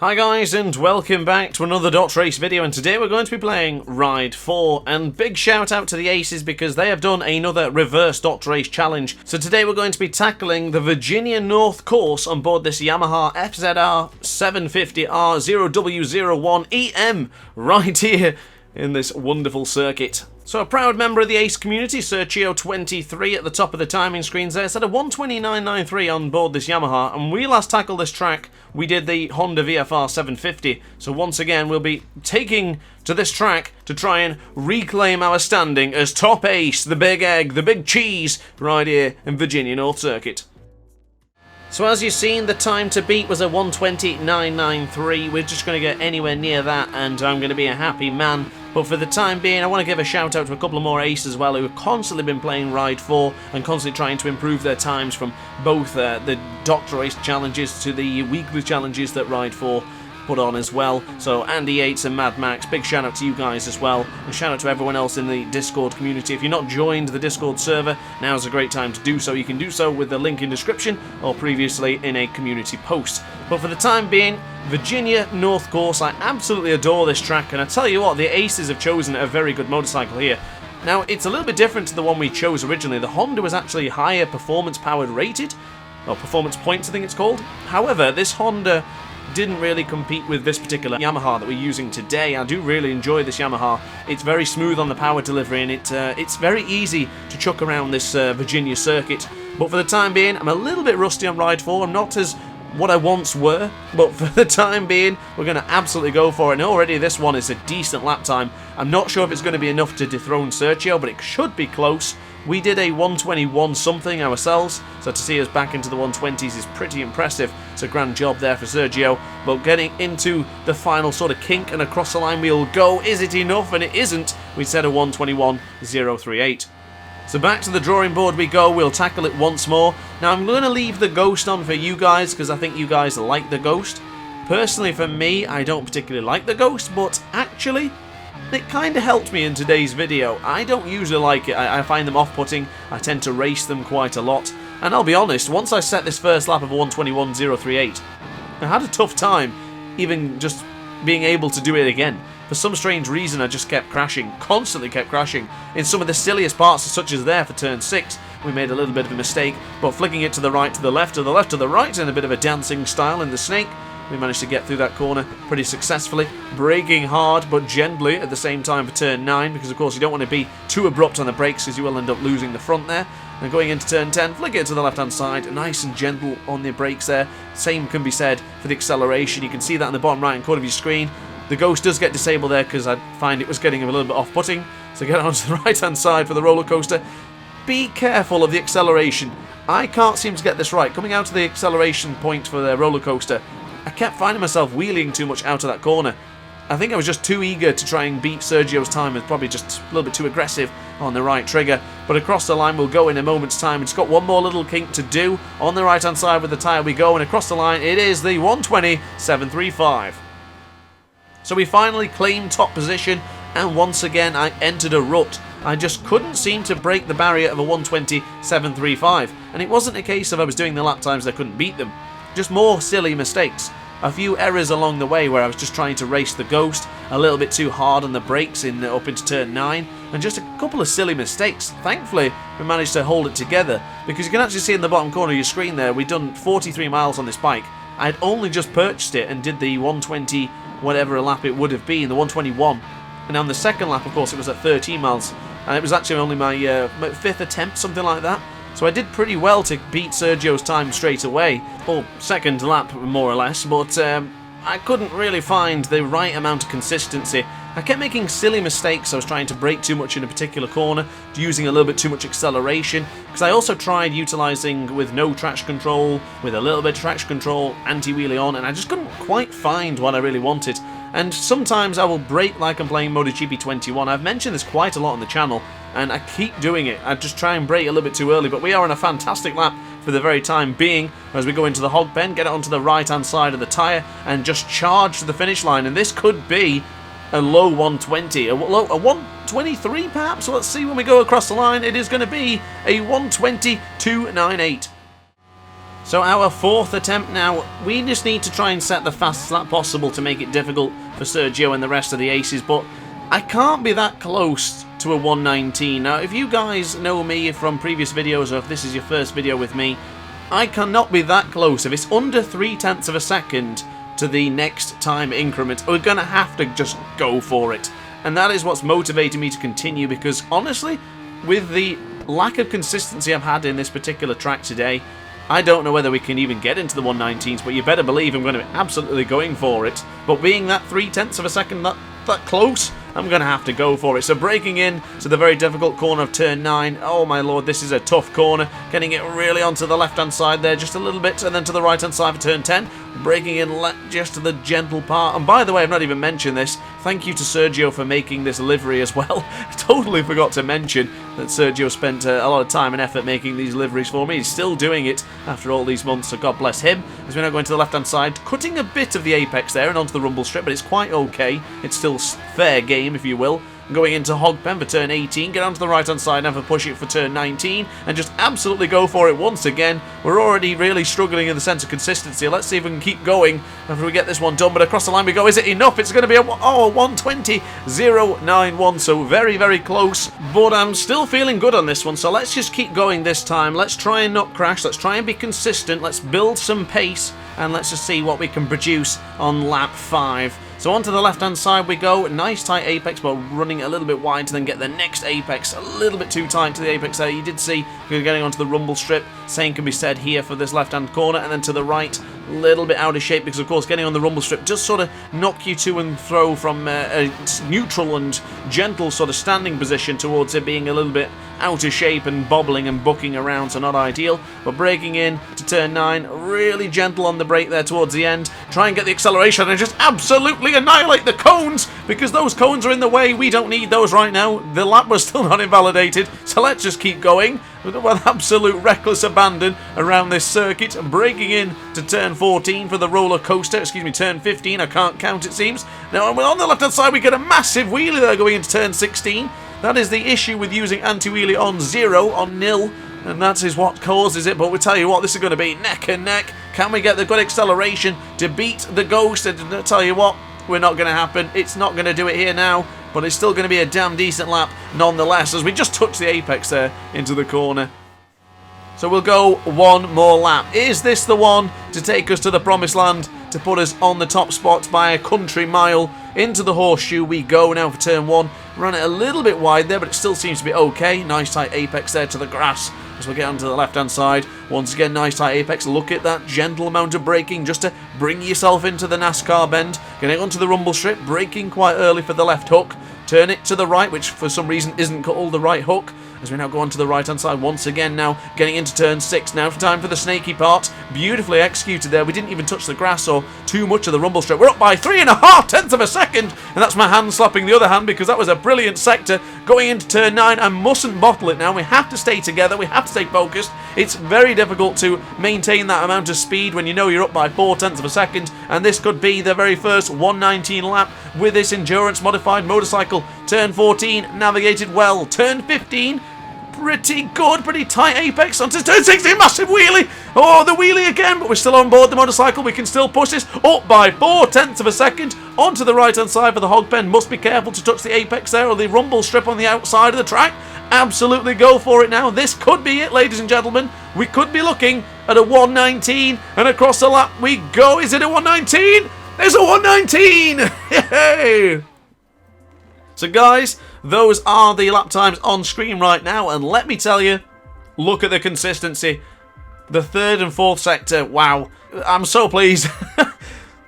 Hi guys, and welcome back to another DrAce video, and today we're going to be playing Ride 4, and big shout out to the Aces because they have done another reverse DrAce challenge. So today we're going to be tackling the Virginia North course on board this Yamaha FZR 750R0W01EM right here in this wonderful circuit. So a proud member of the Ace community, Sergio23 at the top of the timing screens there, said a 129.93 on board this Yamaha, and we last tackled this track, we did the Honda VFR 750, so once again we'll be taking to this track to try and reclaim our standing as top ace, the big egg, the big cheese, right here in Virginia North Circuit. So as you've seen, the time to beat was a 129.93. We're just going to get anywhere near that and I'm going to be a happy man. But for the time being, I want to give a shout out to a couple of more aces as well who have constantly been playing Ride 4 and constantly trying to improve their times from both the DrAce challenges to the weekly challenges that Ride 4 put on as well. So Andy Yates and Mad Max, big shout out to you guys as well, and shout out to everyone else in the Discord community. If you're not joined the Discord server, now's a great time to do so. You can do so with the link in description or previously in a community post. But for the time being, Virginia North course, I absolutely adore this track, and I tell you what, the Aces have chosen a very good motorcycle here. Now, it's a little bit different to the one we chose originally. The Honda was actually higher performance powered rated, or performance points I think it's called. However, this Honda didn't really compete with this particular Yamaha that we're using today. I do really enjoy this Yamaha. It's very smooth on the power delivery, and it's very easy to chuck around this Virginia circuit. But for the time being, I'm a little bit rusty on Ride 4. I'm not as what I once were, but for the time being, we're going to absolutely go for it. And already this one is a decent lap time. I'm not sure if it's going to be enough to dethrone Sergio, but it should be close. We did a 121 something ourselves, so to see us back into the 120s is pretty impressive. It's a grand job there for Sergio, but getting into the final sort of kink and across the line we'll go. Is it enough? And it isn't. We set a 121.038. So back to the drawing board we go. We'll tackle it once more. Now I'm going to leave the Ghost on for you guys because I think you guys like the Ghost. Personally, for me, I don't particularly like the Ghost, but actually it kind of helped me in today's video. I don't usually like it. I find them off-putting. I tend to race them quite a lot. And I'll be honest, once I set this first lap of 121.038, I had a tough time even just being able to do it again. For some strange reason, I just kept crashing, constantly kept crashing. In some of the silliest parts, such as there for turn 6, we made a little bit of a mistake, but flicking it to the right, to the left, to the left, to the right, in a bit of a dancing style in the snake, we managed to get through that corner pretty successfully, braking hard but gently at the same time for turn 9, because of course you don't want to be too abrupt on the brakes because you will end up losing the front there. And going into turn 10, flick it to the left hand side, nice and gentle on the brakes there. Same can be said for the acceleration. You can see that in the bottom right hand corner of your screen. The Ghost does get disabled there because I find it was getting a little bit off-putting. So get onto the right hand side for the roller coaster. Be careful of the acceleration. I can't seem to get this right. Coming out to the acceleration point for the roller coaster, I kept finding myself wheeling too much out of that corner. I think I was just too eager to try and beat Sergio's time, and probably just a little bit too aggressive on the right trigger. But across the line we'll go in a moment's time. It's got one more little kink to do. On the right hand side with the tyre we go, and across the line it is the 120.735. So we finally claimed top position, and once again I entered a rut. I just couldn't seem to break the barrier of a 120.735, and it wasn't a case of I was doing the lap times I couldn't beat them. Just more silly mistakes. A few errors along the way where I was just trying to race the Ghost a little bit too hard on the brakes up into turn 9, and just a couple of silly mistakes. Thankfully, we managed to hold it together, because you can actually see in the bottom corner of your screen there, we'd done 43 miles on this bike. I'd only just purchased it and did the 120 whatever a lap it would have been, the 121. And on the second lap, of course, it was at 13 miles, and it was actually only my 5th attempt, something like that. So I did pretty well to beat Sergio's time straight away, or second lap more or less, but I couldn't really find the right amount of consistency. I kept making silly mistakes. I was trying to brake too much in a particular corner, using a little bit too much acceleration, because I also tried utilising with no traction control, with a little bit of traction control, anti-wheelie on, and I just couldn't quite find what I really wanted. And sometimes I will brake like I'm playing MotoGP 21. I've mentioned this quite a lot on the channel, and I keep doing it. I just try and brake a little bit too early, but we are on a fantastic lap for the very time being as we go into the hog pen, get it onto the right hand side of the tyre, and just charge to the finish line. And this could be a low 120, a 123 perhaps. So let's see when we go across the line. It is going to be a 120.298. So our 4th attempt now. We just need to try and set the fastest lap possible to make it difficult for Sergio and the rest of the aces, but I can't be that close to a 119. Now, if you guys know me from previous videos, or if this is your first video with me, I cannot be that close. If it's under 0.3 of a second to the next time increment, we're going to have to just go for it. And that is what's motivating me to continue, because honestly, with the lack of consistency I've had in this particular track today, I don't know whether we can even get into the 119s, but you better believe I'm going to be absolutely going for it. But being that 0.3 of a second that close, I'm going to have to go for it. So breaking in to the very difficult corner of turn 9. Oh my lord, this is a tough corner. Getting it really onto the left-hand side there just a little bit, and then to the right-hand side for turn 10. Breaking in just to the gentle part. And by the way, I've not even mentioned this. Thank you to Sergio for making this livery as well. I totally forgot to mention that Sergio spent a lot of time and effort making these liveries for me. He's still doing it after all these months, so God bless him. As we're now going to the left-hand side, cutting a bit of the apex there and onto the rumble strip, but it's quite okay. It's still fair game, if you will. Going into Hogpen for turn 18, get onto the right hand side now for push it for turn 19, and just absolutely go for it once again. We're already really struggling in the sense of consistency. Let's see if we can keep going after we get this one done, but across the line we go. Is it enough? It's going to be a 120.091, so very, very close, but I'm still feeling good on this one, so let's just keep going this time. Let's try and not crash, let's try and be consistent, let's build some pace, and let's just see what we can produce on lap 5. So onto the left-hand side we go. Nice tight apex, but running a little bit wide to then get the next apex. A little bit too tight to the apex there. You did see we're getting onto the rumble strip. Same can be said here for this left-hand corner. And then to the right, a little bit out of shape because, of course, getting on the rumble strip just sort of knock you to and fro from a neutral and gentle sort of standing position towards it being a little bit out of shape and bobbling and bucking around, so not ideal. But breaking in to turn 9, really gentle on the brake there towards the end. Try and get the acceleration and just absolutely annihilate the cones, because those cones are in the way. We don't need those right now. The lap was still not invalidated, so let's just keep going with absolute reckless abandon around this circuit. Breaking in to turn 14 for the roller coaster, excuse me, turn 15, I can't count it seems. Now on the left hand side we get a massive wheelie there going into turn 16. That is the issue with using anti-wheelie on 0, on nil, and that is what causes it. But we'll tell you what, this is going to be neck and neck. Can we get the good acceleration to beat the Ghost? And I'll tell you what, we're not going to happen. It's not going to do it here now, but it's still going to be a damn decent lap nonetheless, as we just touch the apex there into the corner. So we'll go one more lap. Is this the one to take us to the promised land, to put us on the top spot by a country mile? Into the horseshoe we go now for turn 1. Ran it a little bit wide there, but it still seems to be okay. Nice tight apex there to the grass as we get onto the left hand side. Once again, nice tight apex. Look at that gentle amount of braking just to bring yourself into the NASCAR bend. Getting onto the rumble strip, braking quite early for the left hook. Turn it to the right, which for some reason isn't called the right hook. As we now go onto the right hand side once again now, getting into turn 6 now, time for the snaky part. Beautifully executed there. We didn't even touch the grass or too much of the rumble strip. We're up by 3.5 of a second, and that's my hand slapping the other hand because that was a brilliant sector. Going into turn 9, I mustn't bottle it now. We have to stay together, we have to stay focused. It's very difficult to maintain that amount of speed when you know you're up by 0.4 of a second, and this could be the very first 119 lap with this endurance modified motorcycle. Turn 14, navigated well. Turn 15, pretty good, pretty tight apex. Onto turn 16, massive wheelie. Oh, the wheelie again, but we're still on board the motorcycle. We can still push this up by 0.4 of a second. Onto the right hand side for the hog pen. Must be careful to touch the apex there or the rumble strip on the outside of the track. Absolutely go for it now. This could be it, ladies and gentlemen. We could be looking at a 119, and across the lap we go. Is it a 119? There's a 119! Yay! So guys, those are the lap times on screen right now, and let me tell you, look at the consistency. The third and fourth sector, wow, I'm so pleased.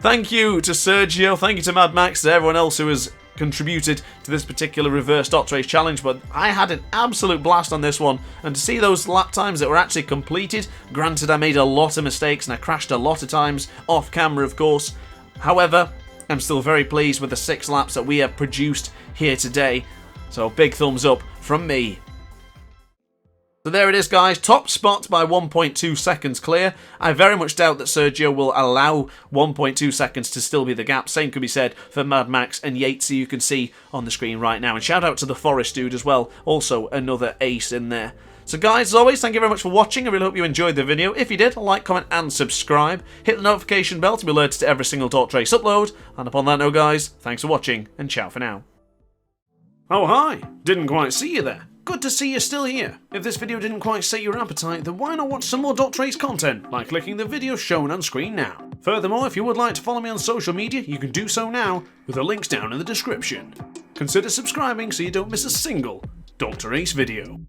Thank you to Sergio, thank you to Mad Max, to everyone else who has contributed to this particular reverse DrAce challenge, but I had an absolute blast on this one, and to see those lap times that were actually completed, granted I made a lot of mistakes and I crashed a lot of times, off camera of course, however, I'm still very pleased with the 6 laps that we have produced here today. So big thumbs up from me. So there it is guys, top spot by 1.2 seconds clear. I very much doubt that Sergio will allow 1.2 seconds to still be the gap. Same could be said for Mad Max and Yates, you can see on the screen right now. And shout out to the Forest dude as well, also another ace in there. So guys, as always, thank you very much for watching. I really hope you enjoyed the video. If you did, like, comment and subscribe. Hit the notification bell to be alerted to every single DrAce upload. And upon that note guys, thanks for watching and ciao for now. Oh hi, didn't quite see you there. Good to see you're still here. If this video didn't quite sate your appetite, then why not watch some more DrAce content by clicking the video shown on screen now. Furthermore, if you would like to follow me on social media, you can do so now with the links down in the description. Consider subscribing so you don't miss a single DrAce video.